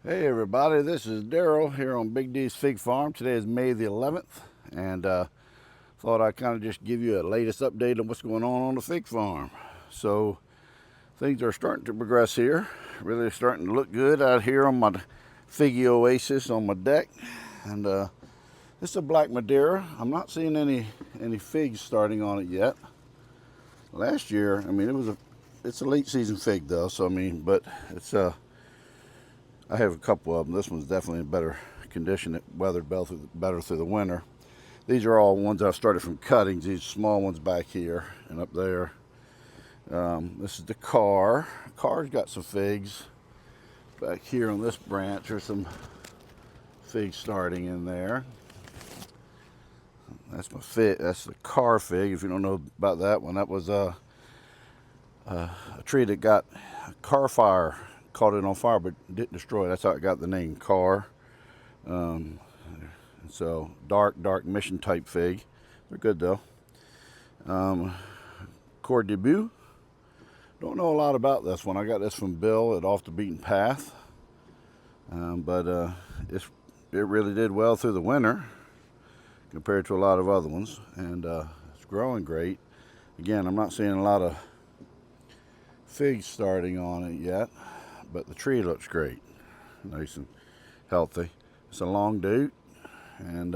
Hey everybody, this is Daryl here on Big D's Fig Farm. Today is May the 11th, and thought I'd kind of just give you a latest update on what's going on the fig farm. So things are starting to progress here, really starting to look good out here on my figgy oasis on my deck. And this is a black Madeira. I'm not seeing any figs starting on it yet. Last year, I mean, it's a late season fig though, so I mean, but it's I have a couple of them. This one's definitely in better condition. It weathered better through the winter. These are all ones I started from cuttings. These small ones back here and up there. This is the car. Car's got some figs. Back here on this branch, there's some figs starting in there. That's my fig. That's the car fig. If you don't know about that one, that was a tree that got a car fire. Caught it on fire but didn't destroy it. That's how it got the name car. So dark mission type fig. They're good though. Core Debut. Don't know a lot about this one. I got this from Bill at Off the Beaten Path. But it really did well through the winter compared to a lot of other ones, and it's growing great. Again, I'm not seeing a lot of figs starting on it yet, but the tree looks great, nice and healthy. It's a long date, and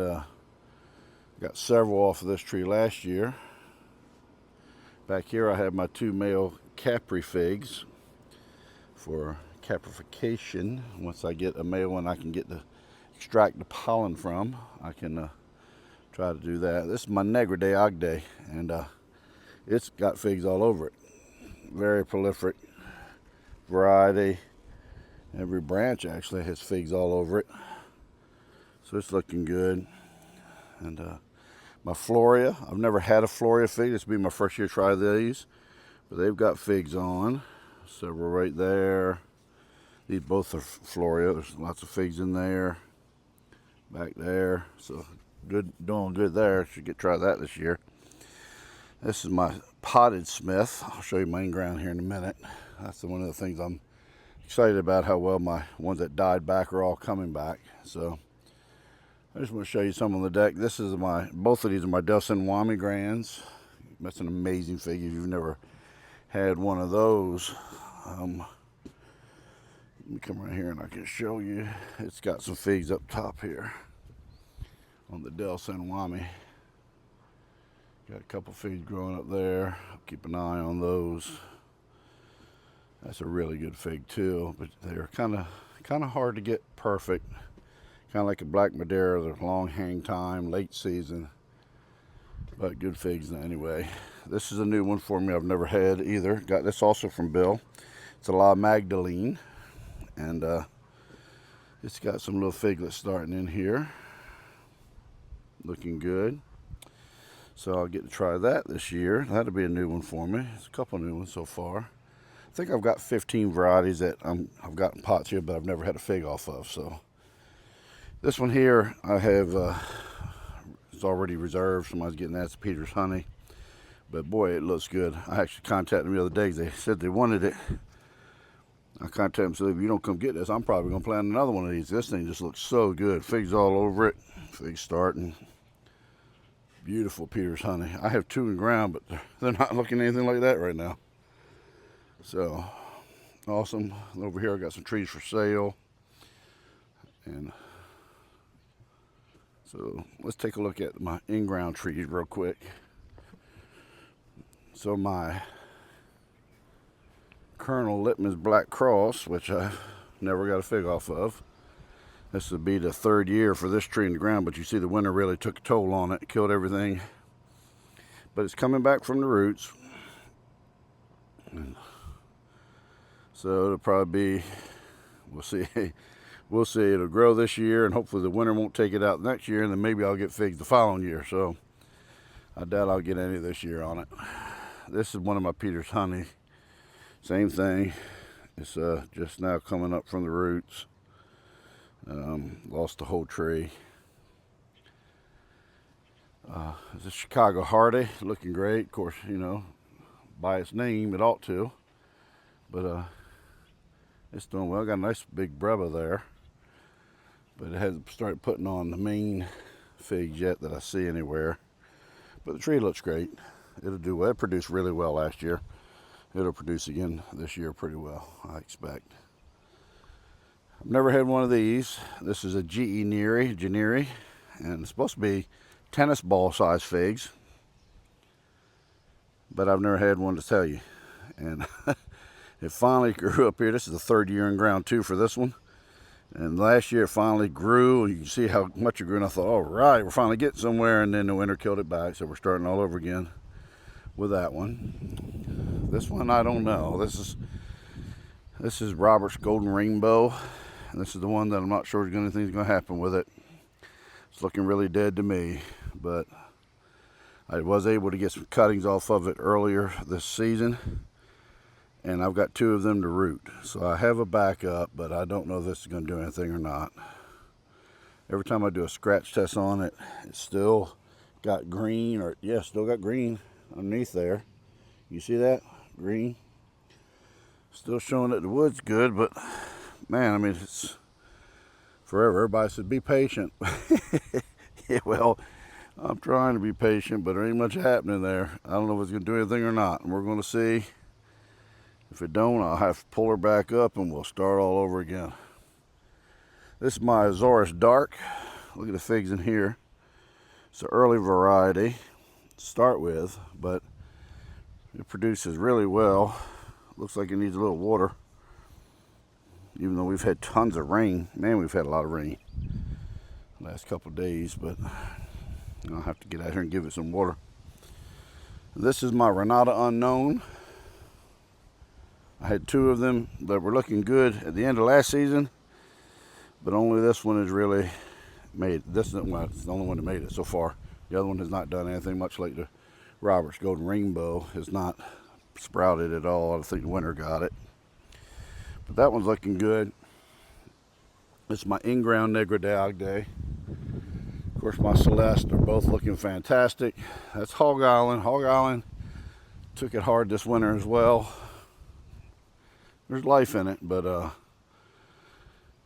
got several off of this tree last year. Back here I have my two male Capri figs for caprification. Once I get a male one I can get to extract the pollen from, I can try to do that. This is my Negra de Agde, and it's got figs all over it. Very prolific variety. Every branch actually has figs all over it, so it's looking good. And my Floria, I've never had a Floria fig. This will be my first year to try these, but they've got figs on, several right there. These both are Floria. There's lots of figs in there, back there, so good, doing good there. Should try that this year. This is my potted Smith. I'll show you my in-ground here in a minute. That's one of the things I'm excited about, how well my ones that died back are all coming back. So I just want to show you some on the deck. This is both of these are my Del San Juan Grands. That's an amazing fig if you've never had one of those. Let me come right here and I can show you. It's got some figs up top here on the Del San Juan. Got a couple figs growing up there. I'll keep an eye on those. That's a really good fig too, but they're kind of hard to get perfect. Kind of like a black Madeira, they're long hang time, late season, but good figs anyway. This is a new one for me. I've never had either. Got this also from Bill. It's a La Magdalene, and it's got some little figlets starting in here. Looking good. So I'll get to try that this year. That'll be a new one for me. It's a couple new ones so far. I think I've got 15 varieties that I've got in pots here, but I've never had a fig off of. So this one here I have it's already reserved. Somebody's getting that. It's Peter's Honey, but boy, it looks good. I actually contacted them the other day because they said they wanted it. I contacted them, said if you don't come get this, I'm probably gonna plant another one of these. This thing just looks so good. Figs all over it. Figs starting. Beautiful Peter's Honey. I have two in ground, but they're not looking anything like that right now. So awesome. Over here I got some trees for sale, and so let's take a look at my in-ground trees real quick. So my Colonel Lippmann's Black Cross, which I've never got a fig off of. This would be the third year for this tree in the ground, but you see the winter really took a toll on it, killed everything. But it's coming back from the roots. And so it'll probably be, we'll see. We'll see. It'll grow this year, and hopefully the winter won't take it out next year, and then maybe I'll get figs the following year. So I doubt I'll get any this year on it. This is one of my Peter's Honey. Same thing. It's just now coming up from the roots. Lost the whole tree. It's a Chicago Hardy, looking great. Of course, you know, by its name, it ought to. But it's doing well. Got a nice big breva there. but it hasn't started putting on the main figs yet that I see anywhere. But the tree looks great. It'll do well. It produced really well last year. It'll produce again this year pretty well, I expect. I've never had one of these. This is a G.E. Generi, and it's supposed to be tennis ball size figs, but I've never had one to tell you. And it finally grew up here. This is the third year in ground too for this one. And last year it finally grew, and you can see how much it grew. And I thought, all right, we're finally getting somewhere. And then the winter killed it back, so we're starting all over again with that one. This one, I don't know. This is Robert's Golden Rainbow, and this is the one that I'm not sure anything's going to happen with it. It's looking really dead to me, but I was able to get some cuttings off of it earlier this season, and I've got 2 of them to root. So I have a backup, but I don't know if this is going to do anything or not. Every time I do a scratch test on it, it's still got green, or yeah, still got green underneath there. You see that? Green. Still showing that the wood's good, but man, I mean, it's forever. Everybody said, be patient. Yeah, well, I'm trying to be patient, but there ain't much happening there. I don't know if it's going to do anything or not, and we're going to see. If it don't, I'll have to pull her back up and we'll start all over again. This is my Azores Dark. Look at the figs in here. It's an early variety to start with, but it produces really well. Looks like it needs a little water, even though we've had tons of rain. Man, we've had a lot of rain the last couple of days, but I'll have to get out here and give it some water. This is my Renata Unknown. I had 2 of them that were looking good at the end of last season, but only this one has really made. This is the only one that made it so far. The other one has not done anything, much like the Robert's Golden Rainbow has not sprouted at all. I think the winter got it, but that one's looking good. This is my in-ground Negra de Agde. Of course, my Celeste are both looking fantastic. That's Hog Island. Hog Island took it hard this winter as well. There's life in it, but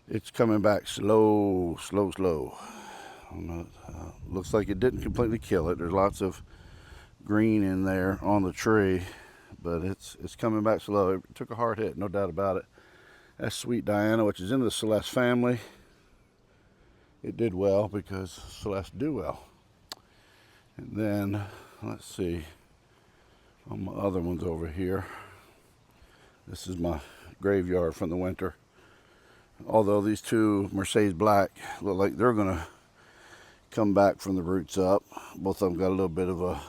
it's coming back slow. Looks like it didn't completely kill it. There's lots of green in there on the tree, but it's coming back slow. It took a hard hit, no doubt about it. That's Sweet Diana, which is in the Celeste family. It did well because Celeste do well. And then, let's see, on my other ones over here. This is my graveyard from the winter. Although these 2 Mercedes Black look like they're gonna come back from the roots up. Both of them got a little bit of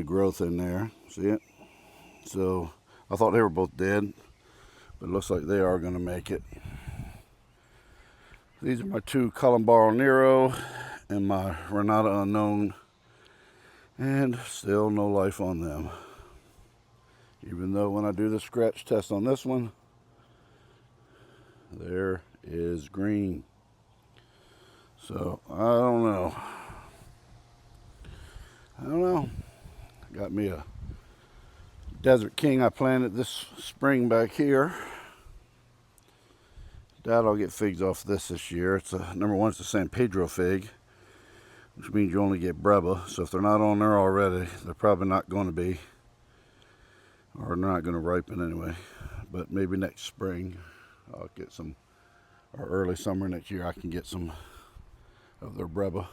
growth in there. See it? So I thought they were both dead, but it looks like they are gonna make it. These are my 2 Columbaro Nero and my Renata Unknown, and still no life on them. Even though when I do the scratch test on this one, there is green. So I don't know. Got me a Desert King I planted this spring back here. Doubt I'll get figs off this year. It's number 1, it's a San Pedro fig, which means you only get Breba. So if they're not on there already, they're probably not going to be, or they're not going to ripen anyway. But maybe next spring I'll get some, or early summer next year I can get some of their Breba.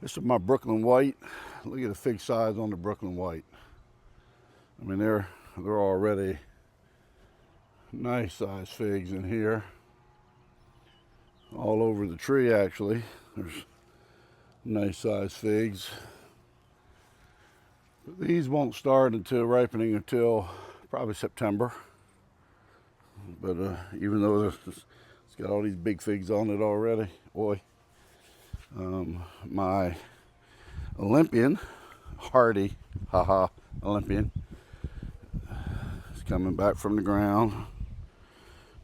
This is my Brooklyn White. Look at the fig size on the Brooklyn White. I mean, they're already nice size figs in here. All over the tree, actually. There's nice size figs. But these won't start until ripening until probably September. But even though it's got all these big figs on it already, boy. My Olympian, hardy, Olympian, is coming back from the ground.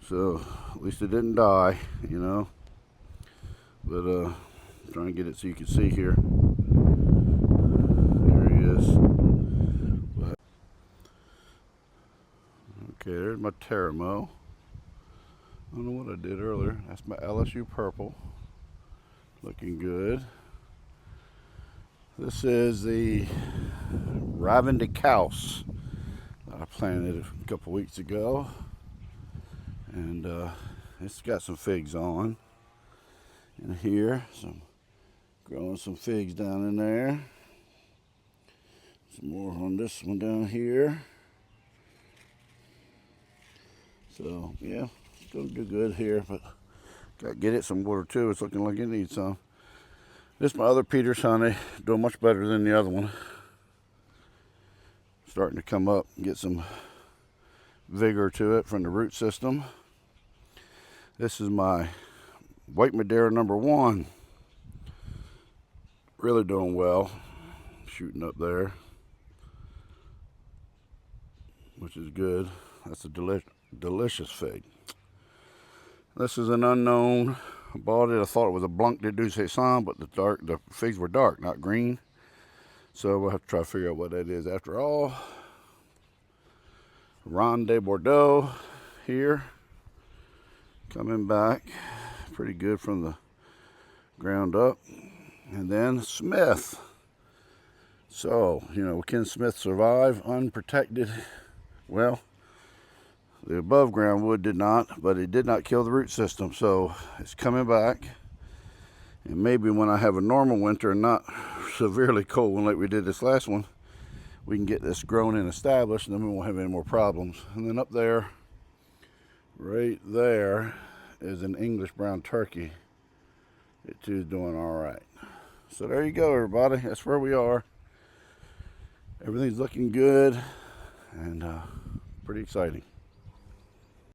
So at least it didn't die, you know. But I'm trying to get it so you can see here. There he is. But, okay, there's my Teramo. I don't know what I did earlier. That's my LSU purple. Looking good. This is the Ravenscouse that I planted a couple weeks ago. And it's got some figs on in here. Growing some figs down in there. Some more on this one down here. So yeah, it's gonna do good here, but gotta get it some water too. It's looking like it needs some. This is my other Peter's honey, doing much better than the other one. Starting to come up and get some vigor to it from the root system. This is my White Madeira #1. Really doing well. Shooting up there, which is good. That's a delicious fig. This is an unknown. I bought it. I thought it was a Blanc de Douce Sang, but the figs were dark, not green. So we'll have to try to figure out what that is after all. Ronde de Bordeaux here. Coming back pretty good from the ground up. And then Smith. So, can Smith survive unprotected? Well, the above ground wood did not, but it did not kill the root system. So it's coming back. And maybe when I have a normal winter and not severely cold one like we did this last one, we can get this grown and established, and then we won't have any more problems. And then up there, right there, is an English brown turkey. It too is doing all right. So there you go, everybody. That's where we are. Everything's looking good and pretty exciting.